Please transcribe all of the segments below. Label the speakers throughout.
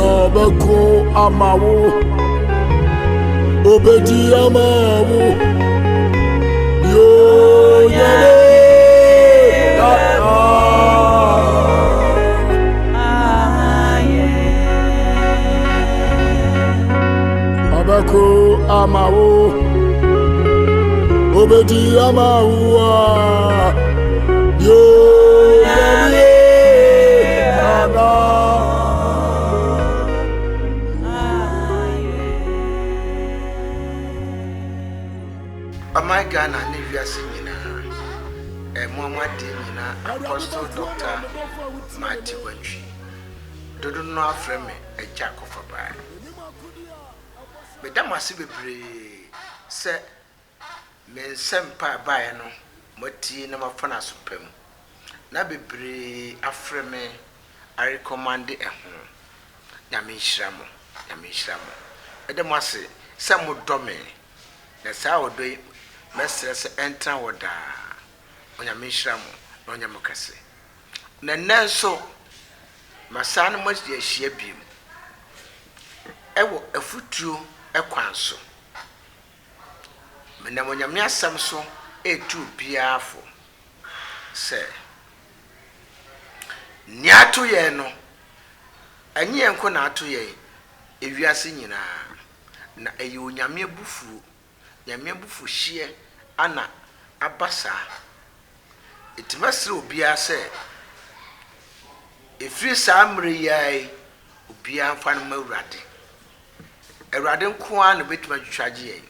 Speaker 1: Nobeko amawo obedi amawo yo yale Nobeko amawo obedi amawo yo yale
Speaker 2: My Ghana, Nivea Singina, a Mama Dinina, Apostle Doctor Matthew Wenchi. Do not frame me a jack of a buy. Madame Massibri said, Men Sempa Bayano, Moti Namafana Supem. Nabibri Afreme, I recommend it at home. Yamishramo, Yamishramo. Edamasi, some would domain. That's how do it. Messrs. Enter Wada on your Mishram on your Mocassi. Nan so, my son must be a sheep beam. A foot you a quanso. Menamonia Samso, a 2 piafo. Say, Niatu yeno, and ye uncle to ye, if you are singing na a unyamia bufu. Yamia bufu shie ana abasa itimasi obia se efiri samre yai obia mfa no mawurade awurade nko a na betuma twitwaje yai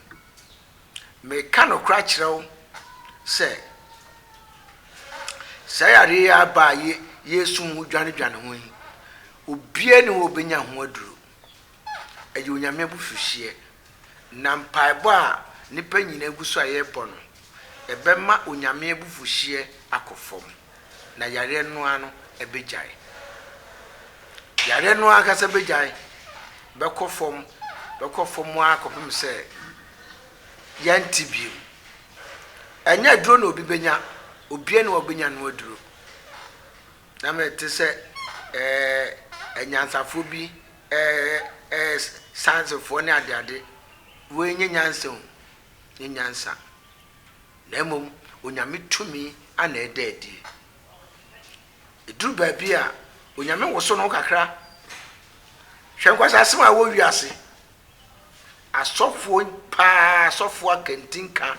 Speaker 2: me ka no kra kirew se sayare ya ba yesu hu dwane ho obia ni wo benya ho aduru ayi onyame bufu shie na mpaebo a nipa nyina eguso ayebo no ebema onyame ebufuhie akofom na yare no ano ebegyae yare no akasa begyae bekofom akofom se yantibiu enya duro na obi benya obie na obenya no aduro na mete se enyansafo bi sansefo ne ade we nyansa nyansa na mom onyame tumi ana ededi eduru ba bia onyame woso no kakra hwenkwasa asema wo wiase asofo pa asofo akantinka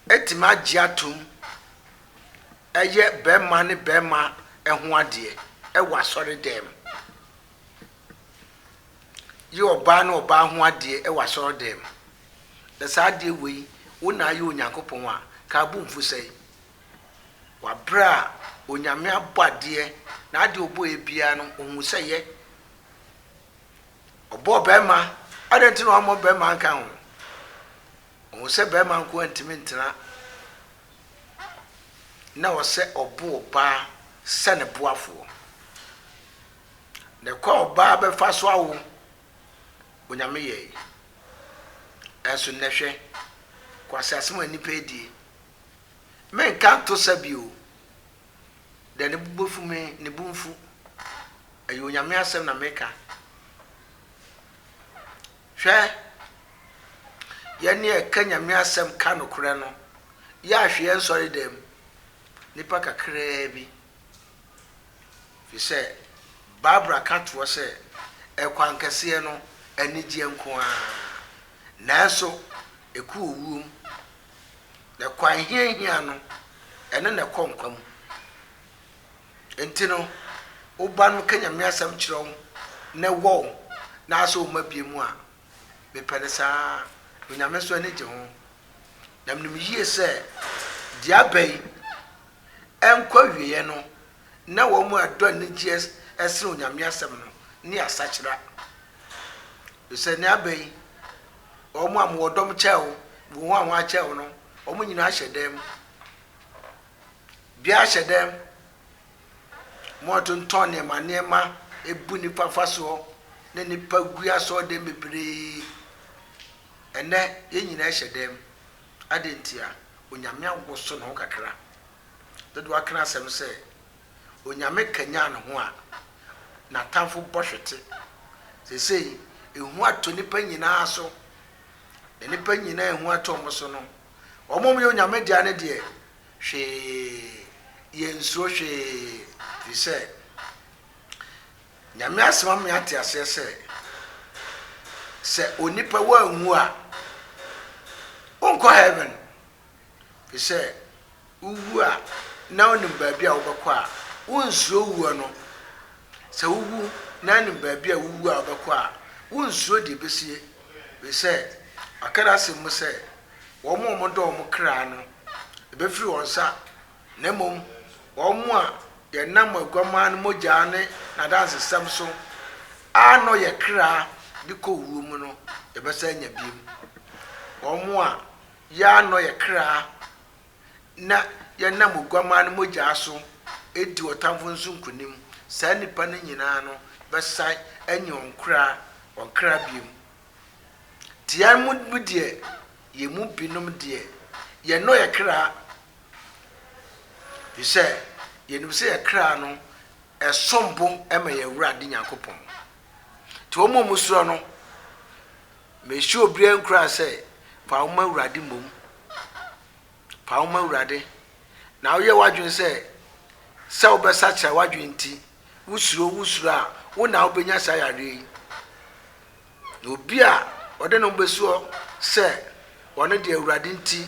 Speaker 2: etima giatum eye bema ne bema eho ade ewa sori dem yo ba no ba ho ade ewa sori dem the sade we wona ayo onyankopon a ka bu mfu sei wa bra onyame abade na ade obo ebia no ohun seye obo bema adenti no amo bema nka ho ohun se bema nko antimi ntena na wo se obo ba se ne boafo ne ko ba be fa so awo onyame ye enso nehwe kwase asem ani pedi men kan to sabio de ne bubofu me ne bumfu ayo nyame asem na meka hwe yani nyame asem ka no kure no ya hwe ensori dem nipa kakra bi fi se Barbara katwo se ekwankase no anigye nko a nanso eku owum na kwan hiahia no ene na konkwam entino oba no kanyame asam kirew na wo na aso mabiemu a beperesa onyame so anigye ho na mnim yie se dia bai enkwa wiye no na wo mu ado anigye esre onyame asam no ni asakira se ni abai omo amwodom chew wo anwa chew no omo nyina hyedem bia hyedem moto ntone manema ebu nipa faso ne nipa gua so dem bebre ene ye nyina hyedem adentia onyame awoso no kakra dodo akra asem se onyame kanya no ho a na tamfo bɔhwete sesei ehu ato nipa nyinaa so na nipa nyinaa ehu ato mo so no ɔmo yɛ onyame dia ne de hwee yɛnsuo hwee fi sɛ nyame asɛm me ate asɛ sɛ onipa wanhu a onkɔ heaven fi sɛ uwu a na onim baabi a wobɛkɔ a wonsuo wuo no sɛ uwu na onim baabi a wuwu a wobɛkɔ a wonsuo de besie fi sɛ akara asɛm mu sɛ wɔn dɔ wɔn kra no ebɛfiri wɔn nsa na mmom wɔn a yɛnam aguaman no mogya ne n'adansesɛm so ano yɛ kra de kɔ wuo mu no yɛbɛsa nya biem wɔn a yɛano yɛ kra na yɛnam aguaman no mogya so edi ɔtamfo nso nkonim saa nipa no nyinaa no bɛsa anya wɔn kra biem tia mu deɛ yɛ mu binom deɛ yɛno yɛ kra bi sɛ yɛnim sɛ yɛ kra no ɛsombo ɛma yɛ Awurade Nyankopɔn te wɔn mu suro no mehyɛ obiara nkura sɛ fa wo ma Awurade mmom fa wo ma Awurade na woyɛ wadwen sɛ wobɛsa kyerɛ wadwen nti wusuro a wo na wobɛnya saa yare yi na obi a ɔde no bɛsuo sɛ ɔno de Awurade nti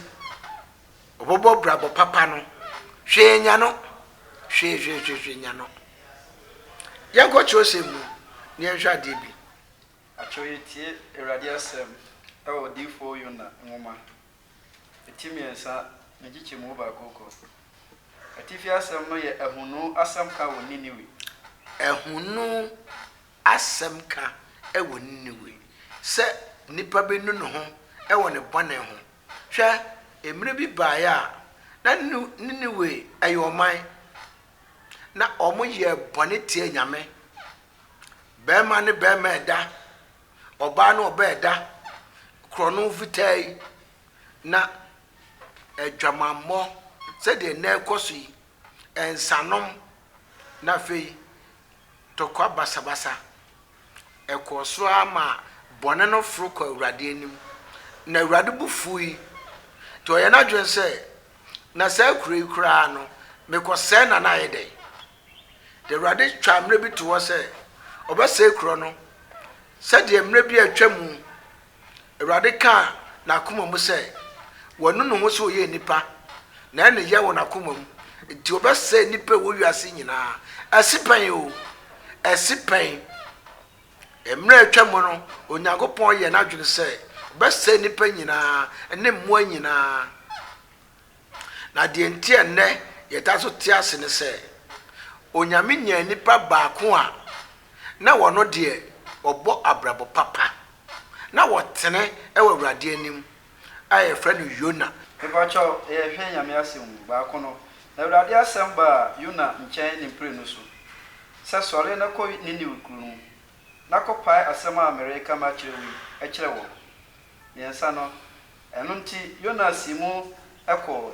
Speaker 2: ɔbɔbɔ brabɔ papa no hwee nya no hwee nya no yɛnkɔ kyerɛ sɛ mu ne yɛnhwɛ adeɛ bi
Speaker 3: akyerɛ tie Awurade asɛm ɛwɔ difo Yona nwoma etimiɛnsa ne gyikyɛ mu baako kɔ atifi asɛm no yɛ ahunu asɛm ka wɔ Niniwe
Speaker 2: ahunu asɛm ka ɛwɔ Niniwe sɛ nipa bɛnu ne ho ɛwɔ ne bɔne ho hwɛ emire bi baeɛ a na Niniwe ɛyɛ ɔman na ɔmo yɛ bɔne tie nyame bɛrima ne bɛrima ɛda ɔbaa ne ɔbaa ɛda korɔno fitaa na adwamammɔ sɛdeɛ na ɛkɔ so yi ɛnsanom na afei tɔkwa basabasa ɛkɔ so ama bɔne no foro kɔ Awurade anim na Awurade bu fu yi to ɔyɛ n'adwene sɛ na saa kuro yi koraa no mekɔsɛe na ayɛ dɛ de Awurade twa mmerɛ bi to hɔ sɛ ɔbɛsɛe kuro no sɛdeɛ mmerɛ bi atwa mu Awurade ka n'akoma mu sɛ wɔno ne ho sɛ ɔyɛ nipa na ɛne yɛ wɔ n'akoma mu nti ɔbɛsɛe nipa wɔ wiase nyinaa ɛsipɛn o ɛsipɛn mmerɛ atwa mu no Onyankopɔn yɛ n'adwene sɛ ɔbɛsɛe nipa nyinaa ne mmoa nyinaa na deɛ nti ɛnnɛ yɛta so te ase ne sɛ Onyame nya nipa baako a na wɔno deɛ ɔbɔ abrabɔ papa na wɔtene ɛwɔ Awurade anim a yɛfrɛ no Yona
Speaker 3: mebakyɛw yɛhwɛ Nyame asɛm baako no na Awurade asɛm ba Yona nkyɛn ne mpire no so sɛ sɔre na kɔ Niniwe kuro no na kɔpae asɛm a Amerika ma kyerɛ wɔ mmiɛnsa no ɛno nti Yona si mu ɛkɔ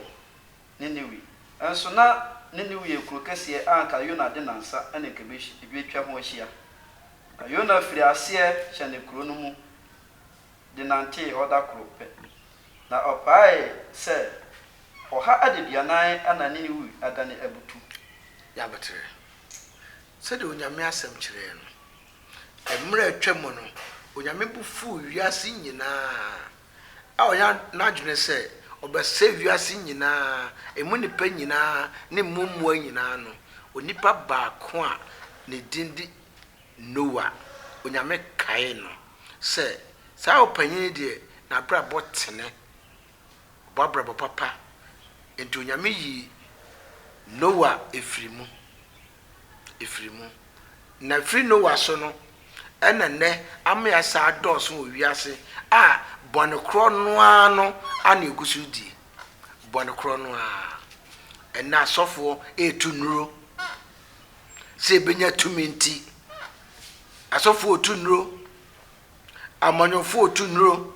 Speaker 3: Niniwe ɛnso na Niniwe yɛ kuro kɛseɛ anka Yona de nansa ɛne nkɛbɛtwa ho ahyia na Yona firi aseɛ hyɛ ne kuro no mu de nante ɔda kuro pɛ na ɔpae sɛ ɔha adeduanan ana Niniwe adane abutu
Speaker 2: yɛabɛtere sɛdeɛ Onyame asɛm kyerɛ no mmerɛ atwa mu no Onyame bu fu wiase nyinaa a ɔyɛ n'adwene sɛ ɔbɛsɛ wiase nyinaa emu nipa nyinaa ne mmommoa nyinaa no onipa baako a ne din di Noa Onyame kae no sɛ saa ɔpanyin deɛ n'abrabɔ tene ɔbɔ papa nti Onyame yi Noa efiri mu na firi Noa so no ɛna nnɛ amea saa dɔɔso wɔ wiase a bɔne korɔ noa no ana egu so die bɔne korɔ noa ɛna asɔfoɔ etu nuro sɛ ebenya tumi nti asɔfoɔ otu nuro amanyɔfoɔ otu nuro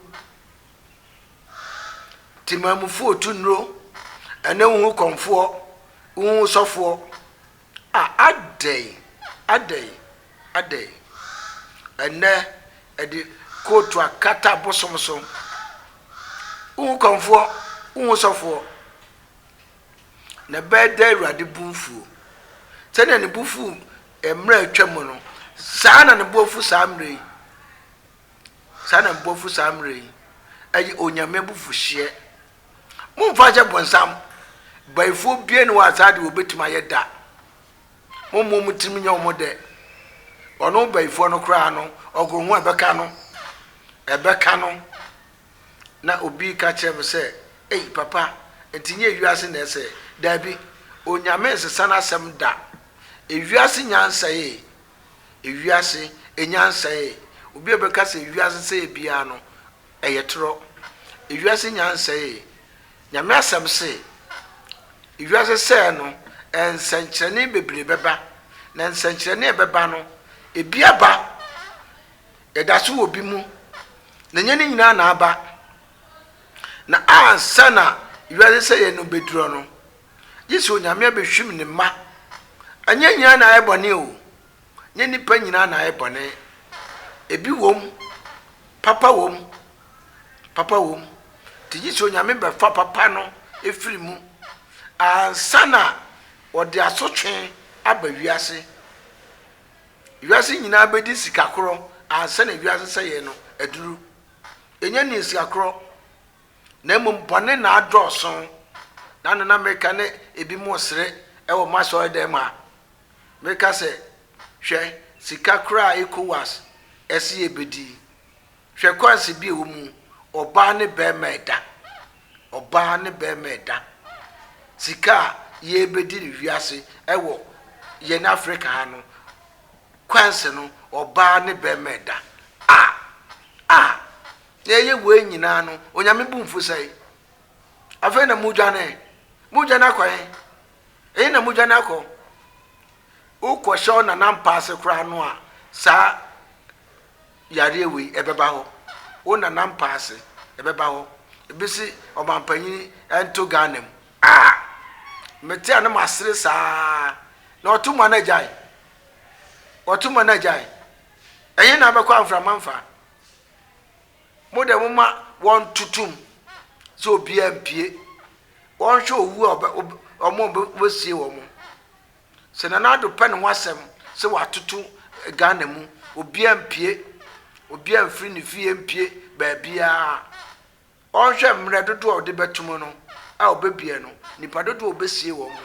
Speaker 2: timamufoɔ otu nuro ɛna huhu kɔnfoɔ huhu sɔfoɔ a adɛn ade ene edi kotu akata bosomso konfo sofo na beda awurade bunfu tene ne bufu emra atwam no saa na ne bofu samre saa na bofu samre ayi onyame bufu hye mumfa je bonsam baifo bie ne wasade obetuma yeda mumu timi nya omode ono baifo no kra no ogrohu ebeka no na obi ka chem se papa entinye wiase na ese dabi onyame sesa na asem da ewiase nyansa ye ewiase enyansa ye obi ebeka se ewiase se bia no eyetro ewiase nyansa ye nyame asem se ewiase se no ensankyerene bebre beba na ensankyerene beba no ebiaba edaso obi mu na nyane nyina na aba na ansana ewiase se ye no beduro no Yesu nyame behwim ne ma anya nyina na ayebone o nye nipa nyina na ayebone ebi wom papa wom ti Yesu nyame be fa papa no efiri mu ansana ode asotwe aba wiase nyina bedi sikakoro ansana wiase seye no aduru enya ni sikakoro na mbone na adoson na meka ne ebi mo sere ewo maso dem a meka se hwe sikakoro ekowas esi ebedi hwe kwanse bi ewo mu oba ne be meda sika ye bedi ni wiase ewo ye na Africa ha no kwanse no oba ne be meda ye we nyina no onyame bumfu sai afa na mujane kwae na mujane akọ ukọ sho na nampase kra no a sa yare ewi ebeba ho o na nampase ebeba ho ebisi obampanyi ento ganem meti ana masere saa na otuma na jai eyin na abekwa amframanfa mode moma won tutum so obi ampie won hwe owu omo bosie wo mo se na nado pe ne wasem se watoto Ghana mu obi ampie obi amfri ne fie ampie ba bia on hwe mre dodo ode betum no a obebie no nipa dodo obesie wo mo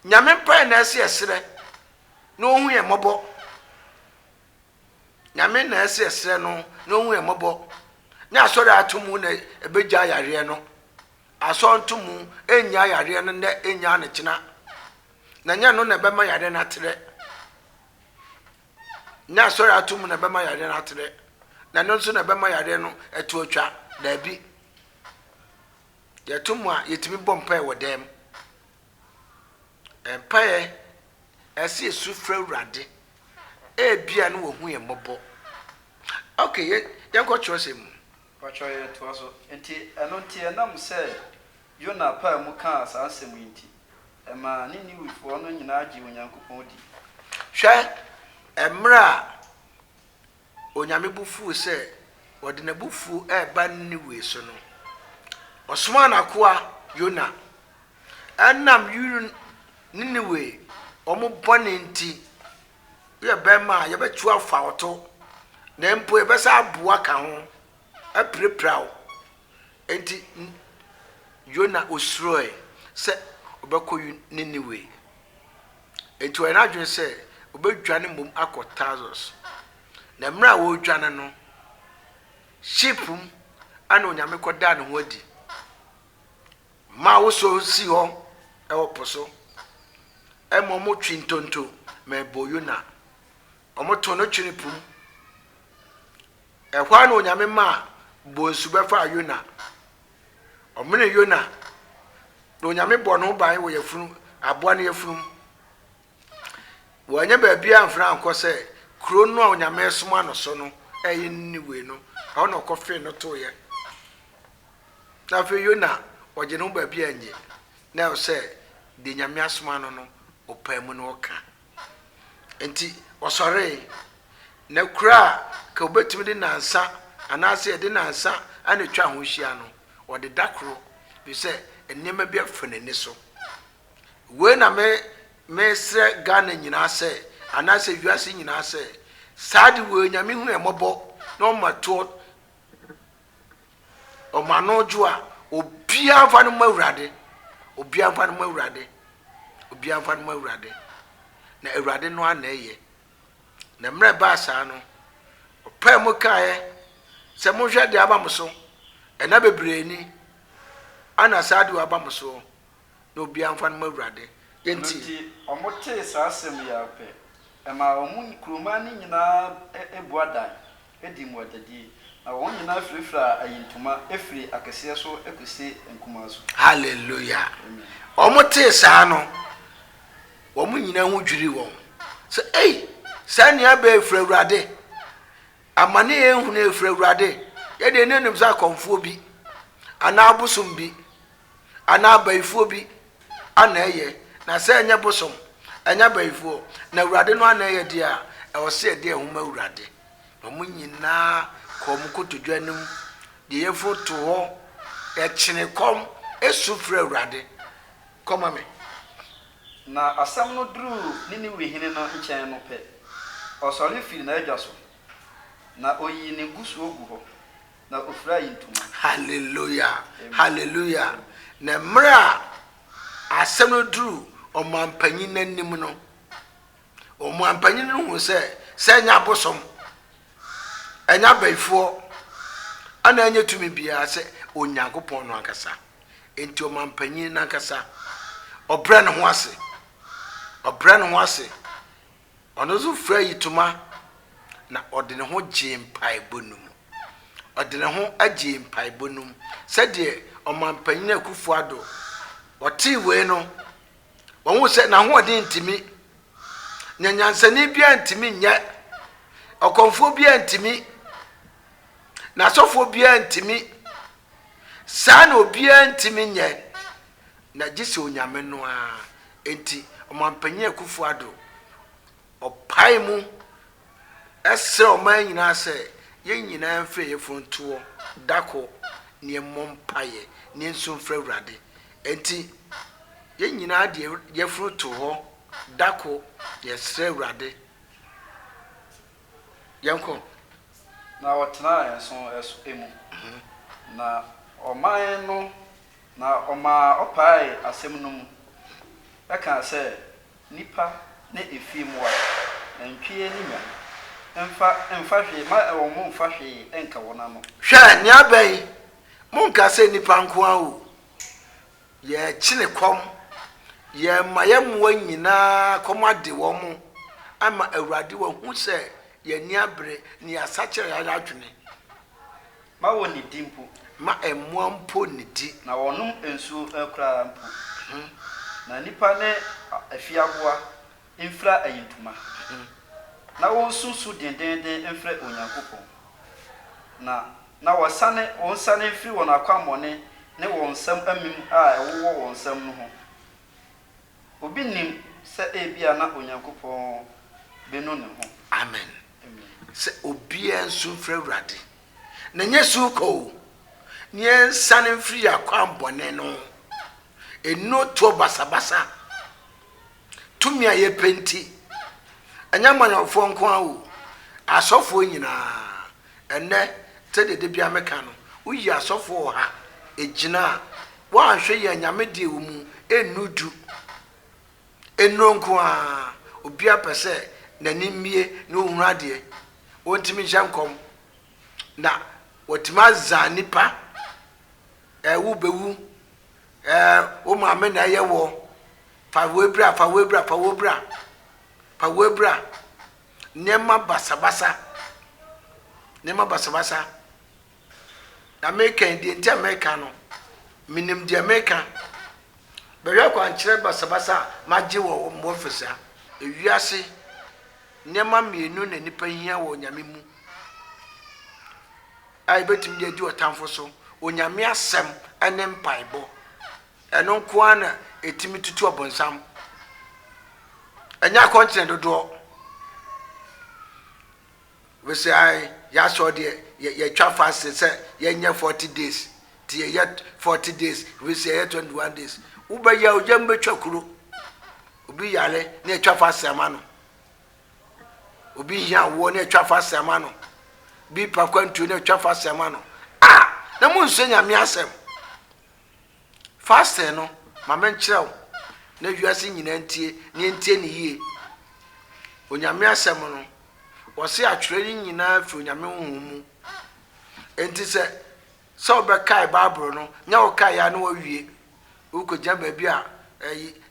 Speaker 2: nyame pa na ase esere no hu ye mobo nyame na ase esere no hu ye mobo nya asori atumu na ebeja yare no asontumu enya yare no na enya ne kina na nya no na bema yare na tere nya asori atumu na bema yare na tere na no nso na bema yare no etu otwa da bi yetumu a yetimi bompa e wodem empae ese esufra urade bia no wo hu ye mobo okay yanko chosem
Speaker 3: pachoye to so enti eno nti enam se Yona pa mu ka asasem nti ema ni wifo no nyina agi onyankopon di hwe emra onyame bufu se wode na bufu eba ni we so no osoma na koa Yona anam yuru niniwe omo bone nti ye bema ye betu afa oto na mpo ebesa aboa ka ho apreprao enti Yona osroe se obeko niniwe enti we na adwen se obedwane mom akọ thousands na mra wo dwane no shipum ana onyame koda ne ho adi ma wo so si ho ewo poso mo twintonto me bo Yona omo to no twinipum ehwa na onyame ma bo nsu befa Yona omene Yona na onyame bo no ban wo yefunu aboa ne yefunu wo anya ba bia amfra anko se kro no a onyame soma no so no niwe no ha no kofe no to ye na fe Yona oje no ba bia anye na o se de nyame asoma no no opamu no ka
Speaker 2: enti osore na kura ka obetumi de nansa anase de nansa ana twa ho hia no ode dakro bi se enema bi afanani so we na me sre Ghana nyina se anase wiase nyina se sade we nyame hu emobo no mato o manojo a obia fa no mawurade obia fa no mawurade obia fa no mawurade na awurade no ana eye na mre ba sa no opa mu kae se mo hwe de aba mo so ena bebre ni ana sade wa aba mo so na obia fa no mawurade
Speaker 3: yenti omote sa asem ya pe ema omu kuruma ni nyina ebuada edi mu adadi na won nyina frifra ayintuma efri akese so ekuse nkuma so
Speaker 2: hallelujah omote sa no omu nyina hu dwiri won so sani abe efra urade amane ehunu na efra urade ye de nenim za konfo bi ana abusum bi ana abaifo bi ana eye na se enya busum enya baifo na urade no ana eye dia e wo se de ehuma urade omu nyina kom kotodwanim de yefoto ho e chine kom esufra urade koma me
Speaker 3: na asam no dru nini wehine no nchen no pe osori firi na adwaso na oyi ne gusu ogu ho na ofra yintuma
Speaker 2: hallelujah hallelujah na mra asam no dru o mampanyin nanim no o mampanyin no hu se nya bosom enya baifo ana anya tumi bia se onyankopon no akasa enti o mampanyin na akasa obra ne ho ase obra ne ho ase ono zo fra yituma na ode ne ho jempai bonum ode ne ho ajempai bonum se de o mampanyin akufu ado oti we no won se na ho ode ntimi nyanyansani bia ntimi nya okonfo bia ntimi na sofo bia ntimi sa na obia ntimi nya na gisi onyame no a enti omampanyin akufu ado opai mu ese omanyina se ye nyina mfe ye fontuo dako ne mompaye ne nsumfra urade enti ye nyina de ye fruto ho dako ye sre urade yanko
Speaker 3: na wotna eso emu na oman no na oma opai asem no mu eka se nipa na efimwa na ntwie ni nya emfa hwe ma omo mfa hwe enka wona no
Speaker 2: hwa ni abai munka se nipa nko awu ye chine kom ye mayamwa nyina komade wo mu ama awurade wo hu se ye ni abre ni asakire ya adwene
Speaker 3: ma woni dimpu
Speaker 2: ma emwa mpo ni di
Speaker 3: na wonum ensu akra mpo na nipa ne afiaboa infra ayintuma na won susu dendenden infra onyankopon na wonsane firi won akwamone ne wonsam amim a ewo wonsam no ho obi nim se ebia na onyankopon beno ne ho
Speaker 2: amen se obi ensu fra urade na nyesu ko nye sane firi akwambone no eno to basabasa tumia ye penti anyamanyofo nko awu asofo nyina enne tede de bia meka no uyi asofo ha ejina wa hwe ye nyame de wo mu enudu enonko a obi apese nani mie no hunade wontimi jankom na wotima zanipa wo bewu wo maame na ye wo fa webra nema basabasa America ndi enti America no minim di America bewe kwa nkyere basabasa magye wo mo ofisa ewiase nema mienu na nipa hia wo nyame mu ai betim de di otamfo so onyame asem ene mpaibo eno nko ana etimi tutu obonsam enya kontinent dodo we say I ya so de ye twa fast say ye nya 40 days ti ye 40 days we say 21 days uba ya ojam betwa kuro obi yale na twa fast ama no obi ya wo na twa fast ama no bi pa kwantu na twa fast ama no na mo nso nya me asem fast no ma men kirew na wiase nyina ntie ne yie onyame asem no wo se atwere nyina fi onyame honhom enti se so be kai bible no nya wo kai ya na wo wie wo ko jamba bi a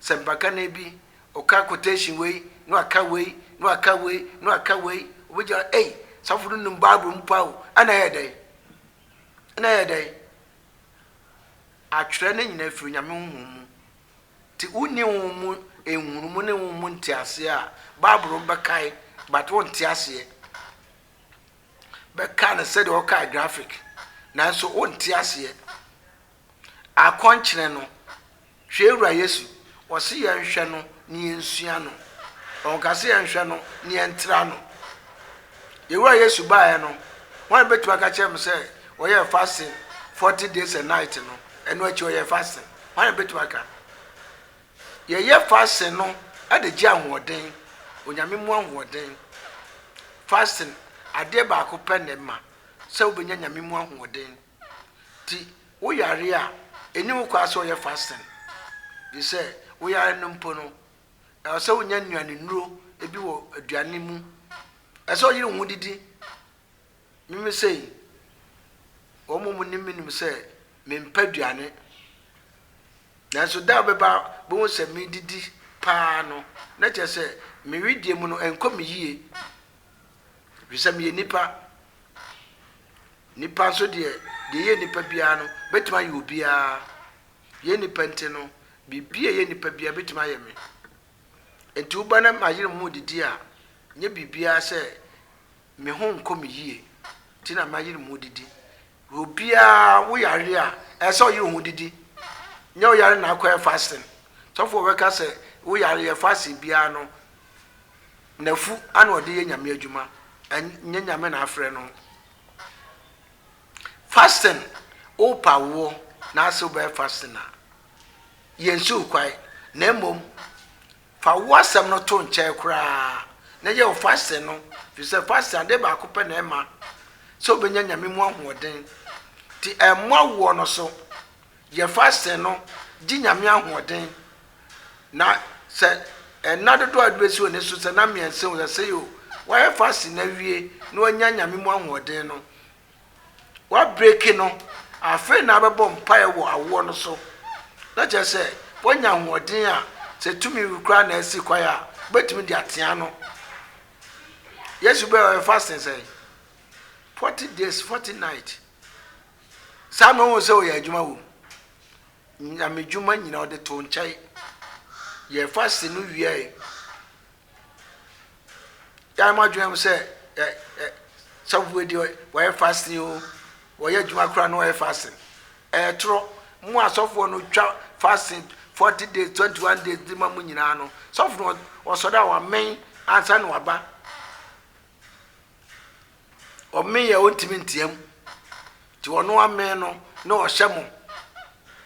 Speaker 2: sempaka na bi o ka quotation we no aka we no aka we no aka we wo ja safuru num bible mpawo ana yedai atwere na nyina fi onyame honhom ti uni honhom enhurumu ne honhom ntiase a bible be kai but won ntiase be ka na said o kai graphic na so won ntiase akonkyere no hwe ewura Yesu wo se ye nhwe no ne ensua no on ka se ye nhwe no ne entra no ewura Yesu baaye no wan betu aka chem say wo ye fasting 40 days and night no eno achi wo ye fasting wan betu aka ye fasting no ade gi ahoden onyame mu ahoden fasting ade ba ko pene ma se obenya nyame mu ahoden ti wo yare a eni wo kwa so ye fasting they say wo yare no mpo no e se wonya nnuane nuro ebi wo aduane mu e se oyire hu didi mimi sei o mo nim se me mpaduane na so da beba bo wo se me didi pa no na che se me widie mu no enko me yie bisa me nipa so de ye nipa bia no betima ye obia ye nipa nte no bibia ye nipa bia betima ye me enti uba na mayire mu didi a nye bibia se me ho nko me yie ti na mayire mu didi obia wo yare a eso yire hu didi nye wo yare na akwa fasting so for we ka se wo yare ye fasting bia no nafu ana ode ye nyame adwuma nye nyame na afre no fasting o pawo na so be fasting na yensu kwai na mom fa wasam no to nche kura na ye fasting no fi se fasting ade ba ko pe na ema so be nyame mu ahoden ti emwa wo no so ye fasting no di nyame ahoden na se enado do adwesi one so se na miense wo se yo wa fasting na wie na onya nyame mu ahoden no wa break no afa na bebo mpae wo awo no so na je se wonya ahoden a se tumi rukra na esi kwaya betumi di atia no Yesu be fasting say 40 days 40 night some won say o ya adwuma wo nyame dwuma nyina o de to nchai ye fasting no wie ya ma dwuma say so we di we fasting o wo ya adwuma kra no we fasting tro mu asofo no twa fasting 40 days 21 days di ma mu nyina no sofo wo so da wa men ansa no aba o men ya ontimi ntiam ti wono amen no na o hyemo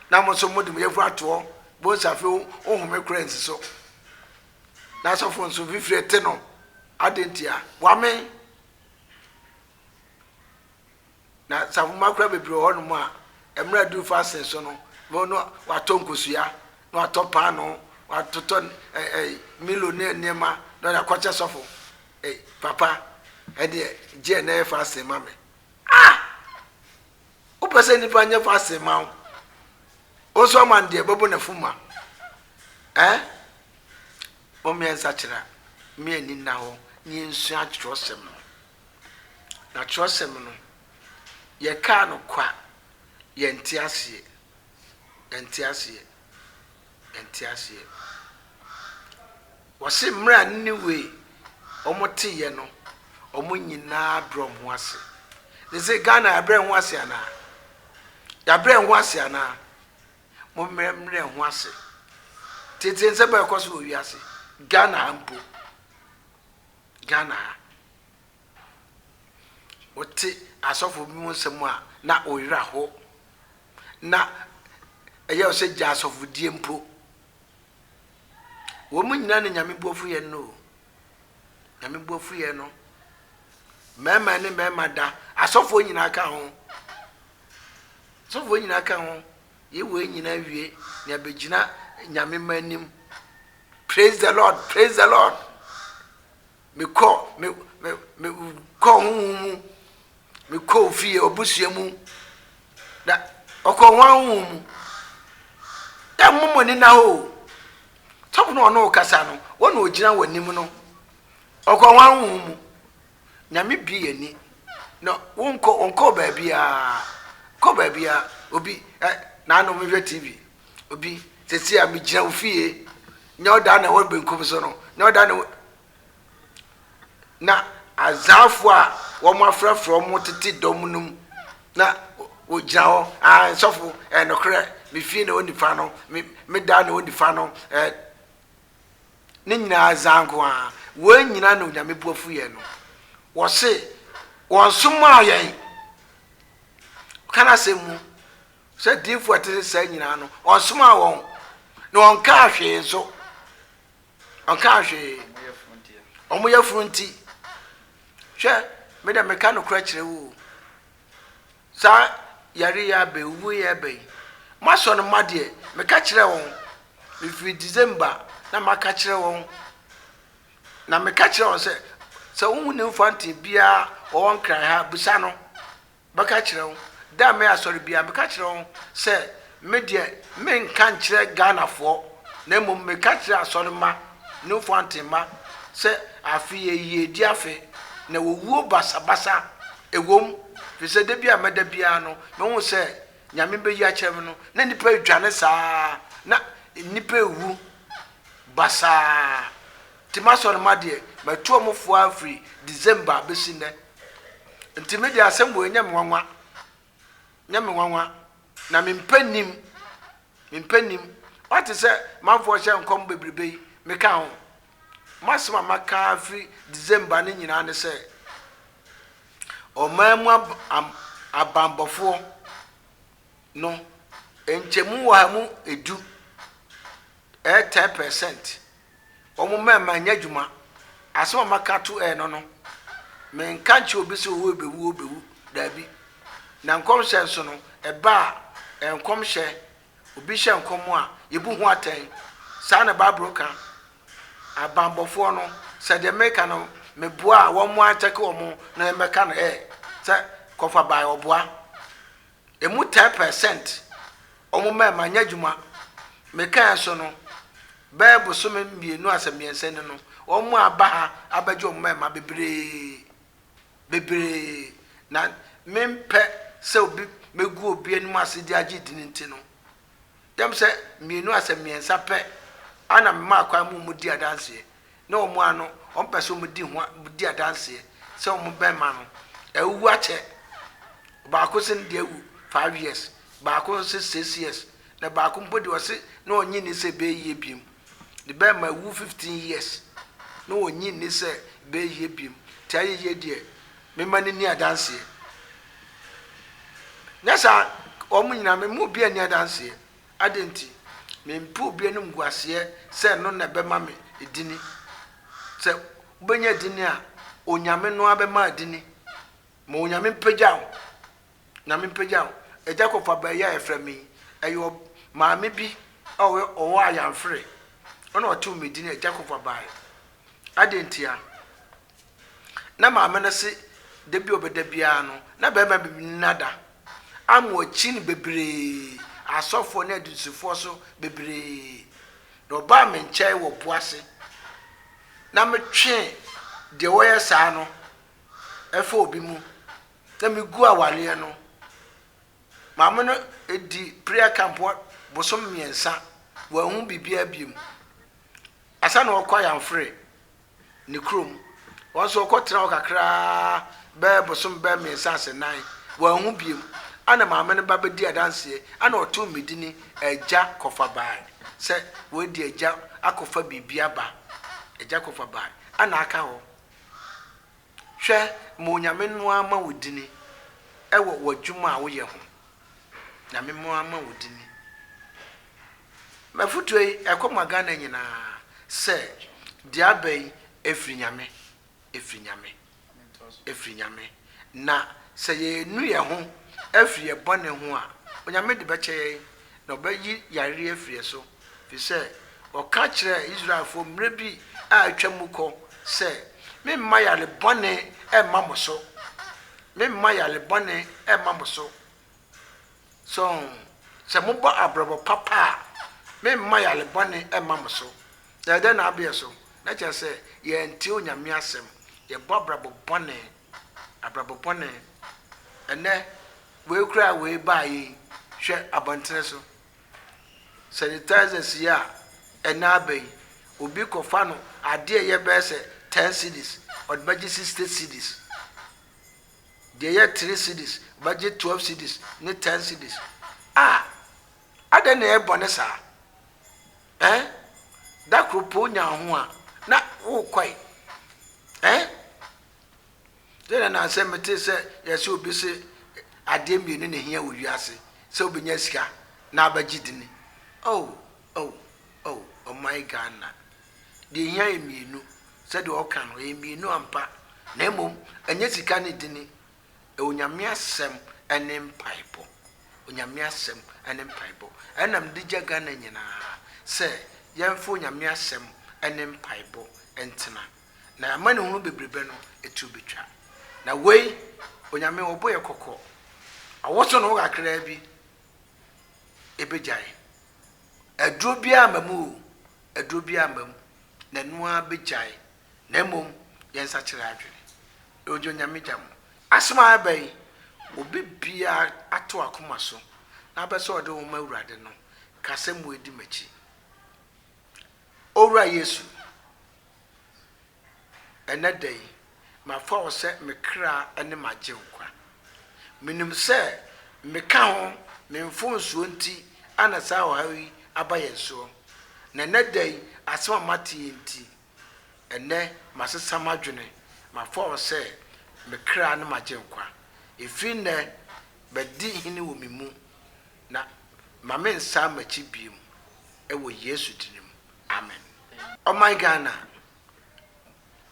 Speaker 2: na mo so modum yefu ato bo safe o home kransi so na sofo nso fifire te no adentia wa men na safu makra bebre ho no mu a emra du fasting so no no wato nkosua no atopa no watoto millionaire nema no na kwacha sofo papa ede je na fasting mame o pese ni pa nya fasting ma o so man de bobo na fuma o me ensa kira me ani na ho ni nsu atrosem no na trosem no ye ka no kwa ye ntiasie wose mra ni we omote ye no omo nyina brom ho ase they say Ghana abrɛ ho ase ana ya brɛ ho ase ana mo mre ho ase tete nse ba ekoso wi ase Ghana ampo Ghana wote asofo bi mu nsɛm a na oyira ho na ɛyɛ o sɛ gya asofo die mpo wo mu nyina ne nyame buafu yɛ no nyame buafu yɛ no mema ne mema da asofo nyina ka ho asofo nyina ka ho ye wo nyina wie ne abegina nyame manim. Praise the Lord, praise the Lord. Me call me call fie obusua mu da okɔwan mu da momo ni na ho top no no kasa no wona ogina wanim no okɔwan mu nyame bi yani no wonko ba bia obi na no me TV obi sesi a me gina ofie nya oda na wo benkum so no nya oda na azafo a wo mo afrafro mo tete dom num na wo gina ho sofo no kre me fie na oni fa no me da na oni fa no ne nyina azanko a wo nyina no nyame buafu ye no wo se won som ayen kana se mu se difo ate se nyina no won som a won na won ka hwe so on ka hwe omo ya frunti hwe me da me ka no kra kire wo sa yare ya be wu ya be maso no made me ka kire won me fi December na ma ka kire won na me ka kire won se wo ne mfanti bia wo won kra ha busa no ba ka kire won da me asori bia me ka kire won se me de me nka kire Ghana fo na mum me ka kire asori ma ne mfanti ma se afi ye di afi na wo wuo basabasa ewom fi se de bia meda bia no me hu se nyame be yi akyem no na nipa adwane saa na nipa ewu basa timaso no made matu omfo afri December besi ne ntime dia asem bo nya menwanwa na mempanim what is manfo hye nkom bebrebe me ka ho masema maka afri December ne nyina ne se o mamu abambofo no enchemu wa mu edu 10% omo mema nya dwuma asema maka to no me nka nche obi se wo bewu dabi na nkom hye nso no eba nkom hye obi hye nkom a yebu hu atan sa na babro kan abambofo no se de meka no meboa wo mo atake wo mo na meka no se kofa bai oboa emu 10% omo mema nya dwuma meka so no Bible so me mienu asemiense ne no omo abaha abaje omo mema bebre na mempe se obi megu obi anu asedi age dinti no dem se mienu asemiensa pe ana mma akwa mu di adanse na omo ano ompese omo di adanse se omo bema no ewu ache ba ko se ndi ewu 5 years ba ko se 6 years na ba ko mbodi wose na onyi ni se be yie biem the bema ewu 15 years na onyi ni se be yie biem ta yie die mema ni adanse nyasa omo nyina me mu bia ni adanse adenti me mpu bia no mguase se no na bema me edini se benya dini a onyame no abema adini ma onyame mpagyaw na me mpagyaw eja kofa ba ya eframi eyo maame bi owo ayamfre ona otu medini eja kofa ba adentia na maame na se de bi obeda bia no na bema bi nada amu chin bebre asofo na adusufo so bebre no ba me nchai wo boase na me twe de wo yesa no efa obi mu na me gu awale no maamo no edi prayer camp bosom miensa wa hu bibia biem asa na okwa yamfre ne krom wonso okotra okakra be bosom be miensa asenan wa hu biem ana maame no baba di adanse ana oto medini eja kofa bai se we di eja akofa bibia ba eja kofa bai ana aka ho hwɛ ma onyame no ama wo dini ɛwɔ wadwuma a woyɛ ho nyame mo ama wo dini mafutuo yi ɛkɔma Ghana nyinaa sɛ diaba yi efiri nyame na sɛ yɛnu yɛ ho afiri yɛ bɔne ho a onyame de bɛkyɛ na ɔbɛyi yare afiri so fi sɛ ɔka kyerɛ Israelfo mmerɛ bi a atwa mu kɔ sɛ memma yare bɔne ɛmma mo so memma yare bɔne ɛmma mo so so sɛ mobɔ abrabɔ papa a memma yare bɔne ɛmma mo so na ɛdɛ na abɛyɛ so na kyerɛ sɛ yɛntie onyame asɛm yɛbɔ abrabɔ bɔne ɛnɛ wei kura wei baa yi hwɛ abɔntene so sanitizers yi a ɛna aba yi obi kɔfa no adeɛ yɛ bɛyɛ sɛ 10 cedis ɔde bɛgye 60 cedis deɛ yɛ 3 cedis bɛgye 12 cedis ne 10 cedis adɛ na ɛbɔ ne saa da koropo nya ho a na wokɔe dɛn na asɛ mete sɛ yɛsɛ obi sɛ adeɛ mmienu ne hia wɔ wiase sɛ obenya sika na abɛgye dini oh my Ghana deɛ hia yɛ mmienu sɛdeɛ ɔka no yɛ mmienu ampa na mmom ɛnyɛ sika ne dini onyame asɛm ɛne mpaebɔ ɛnam de gya Ghana nyinaa sɛ yɛmfa onyame asɛm ɛne mpaebɔ ɛntena na ama ne ho bebrebe no ɛtu betwa na wei onyame wɔbɔ yɛ kɔkɔ awɔso no kakra bi ebegyae aduro bia amamu na noa begyae na mmom yɛnsa kyerɛ adwene ojo onyame gyam asema abai obi bia ato akoma so na abɛsɛ ɔde wo ma Awurade no kasɛm wo edi machi owura Yesu ɛnɛ dai mafa wo sɛ mekra ɛne magye nkwa minim sɛ meka ho memfo nsuo nti ana saa ɔhawi aba yɛn so na ɛnɛ dai asɛm a mate nti ɛnɛ masesa madwene mafa wo sɛ mekra ne magye nkwa ɛfiri nnɛ bɛdi hene wɔ me mu na mame nsa machi biem ɛwɔ Yesu dinim amen. Ɔman Ghana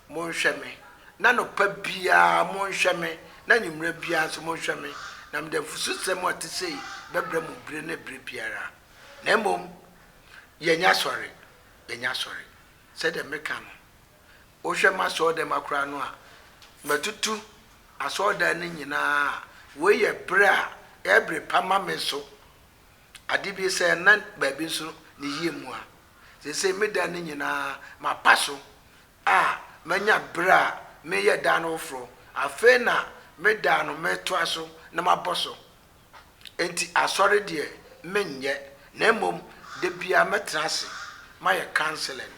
Speaker 2: monhwɛ me na no pa bia monhwɛ me na nyimra bia so monhwɛ me na mede fususɛm a te sei bɛbrɛ mu bire na bire biara na mmom yɛnya sɔre sɛ de meka no wohwɛ ma sɔ de makora no a matutu asɔda ne nyinaa we yɛ brɛ a ɛbre pama me so ade bi sɛ na baabi so ne yie mu a sɛ meda ne nyinaa ma pa so a manya brɛ a meyɛ da no foro afei na meda no metoa so na mabɔ so enti asɔre deɛ menyɛ na mmom de bia mɛtena ase mayɛ counseling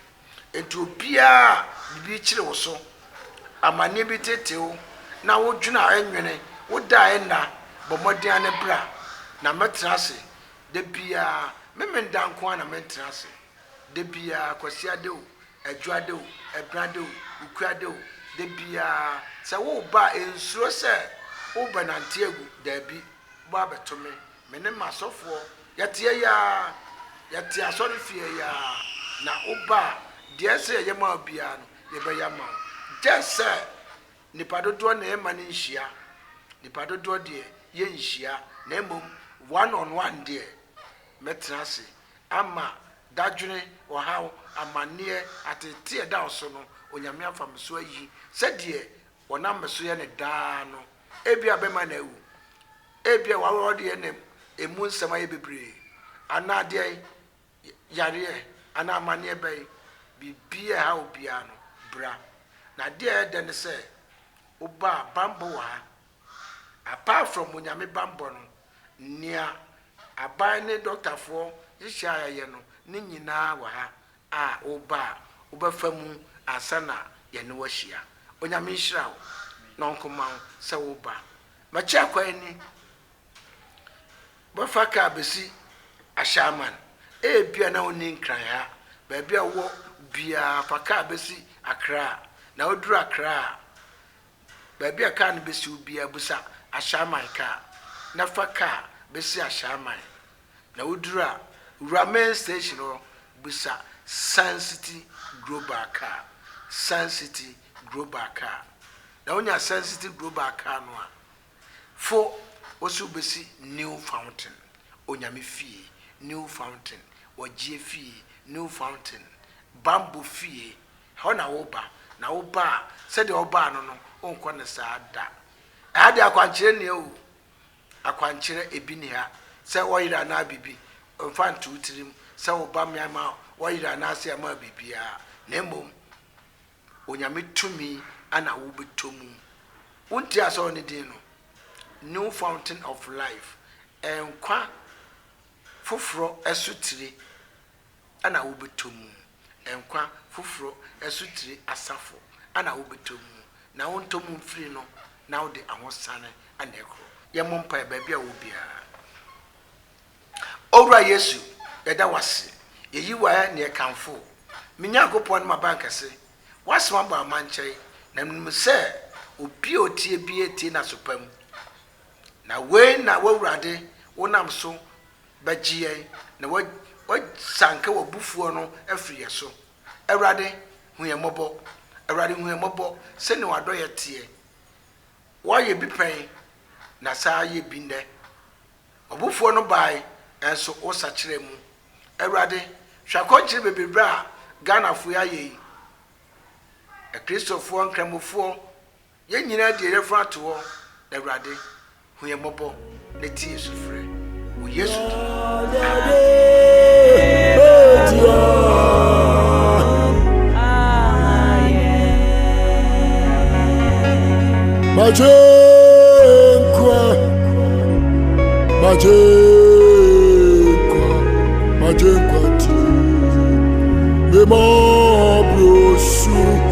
Speaker 2: enti obia bibi kyerɛ wo so amane bi tetew na wodwuna enwene woda ena bɔmɔden ne bra na mɛtena ase de bia memenda nko na mɛtena ase de bia kwasiade o adwade o ebrade o ukuade o de bia sɛ wo ba ensuro sɛ wo banante agu dabi ba betome me ne masɔfoɔ yɛte ya yɛte asɔre fie ya na wo ba deɛ sɛ yɛ ma bia no yɛbɛyɛ ma just sɛ nipa dodoɔ na ɛma ne nhia nipa dodoɔ deɛ yɛ nhia na mmom one on one deɛ mɛtena ase ama dadwene ɔhaw amanneɛ atete ɛda so no onyame afam so ayi sɛdeɛ wɔnam so yɛ ne daa no ebia bɛma na awu ebia wɔwɔ deɛ ne emu nsɛm ayɛ bebree ana deɛ yareɛ ana amanneɛ bɛyi bibia ha obia no bra na deɛ ɛdɛ ne sɛ oba bambo wɔ ha apart from onyame bambo no nea aban ne doctorfoɔ hyehyɛ ayɛ no ne nyinaa wɔ ha a oba wobɛfa mu asana yɛne wahyia onyame nhyira wo na ɔnkɔma wo sɛ woba makyɛ akwan ni bɛfa ka bɛsi ahyɛaman ebia na woni nkran ha baabi a wɔ bia fa ka bɛsi Accra na woduru Accra baabi a car no bɛsi bia busa ahyaman car na fa car bɛsi ahyaman na wodura ramen station no busa Sun City Global Car na wonya Sun City Global Car no a fo osu bɛsi New Fountain onyame fie New Fountain wajie fie New Fountain bamboo fie ho na wo ba se de oba no onko ne saa da ade akwankyere ne o akwankyere ebi ne ha se woyira na bibi mfantu tirim se wo ba miama woyira na ase ama bibia na mom onyame tumi ana wo betomu wonti aso ne din no New Fountain of Life enkwa foforo esutire ana wo betomu enkwa foforo esutire asafo ana wo betomu na wontomu mfiri no na wo de ahosane ana ekro ye mompa baabi a wo bia owura Yesu eda wase yeyi wa ne kanfo minya agopon ma bankase wasema ba manchai na nim se obi otie bi etie na sopam na we na wawurade wonam so bagie na wa sanka wabufuo no afiri yeso awurade huyemobɔ awurade huyemobɔ se ne wado yetie wa ye bi pen na saa ye bi nne obufuo no bai enso wo sachire mu awurade hwakonchire bebebra Ghana fu ya ye Kristofo nkramofo ye nyina de refra to ho awurade huyemobɔ ne tie sufre o Yesu
Speaker 1: Majenkwa ti memo brosu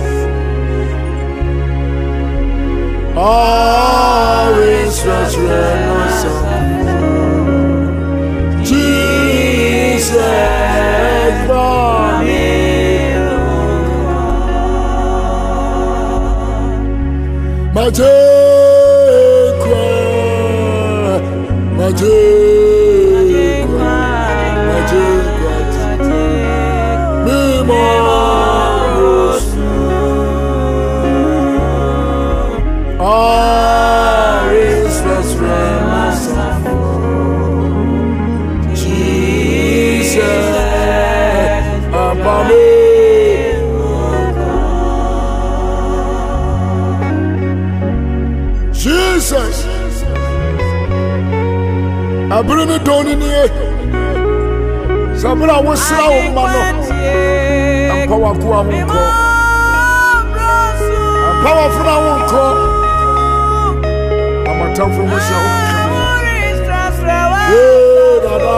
Speaker 1: Jesus Abrimi doni nie Sabra wosra wo mano Ampawa ku awonko Ampawa funa awonko Amatamfo mo sha wo dada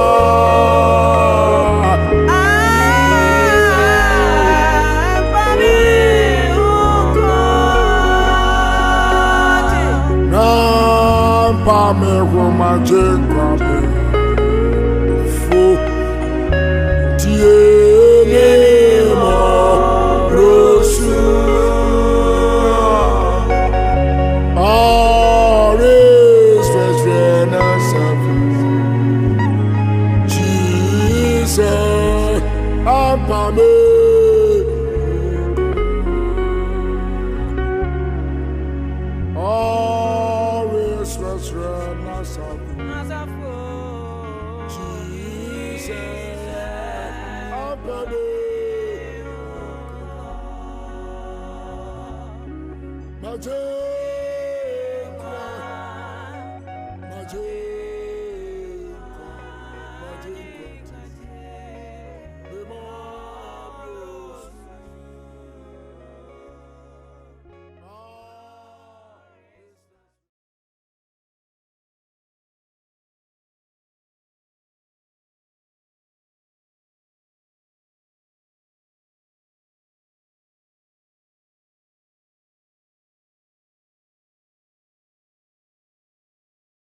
Speaker 1: me woman Jacob fo tie mo rosu aris freshness of Jesus apame Majenkwa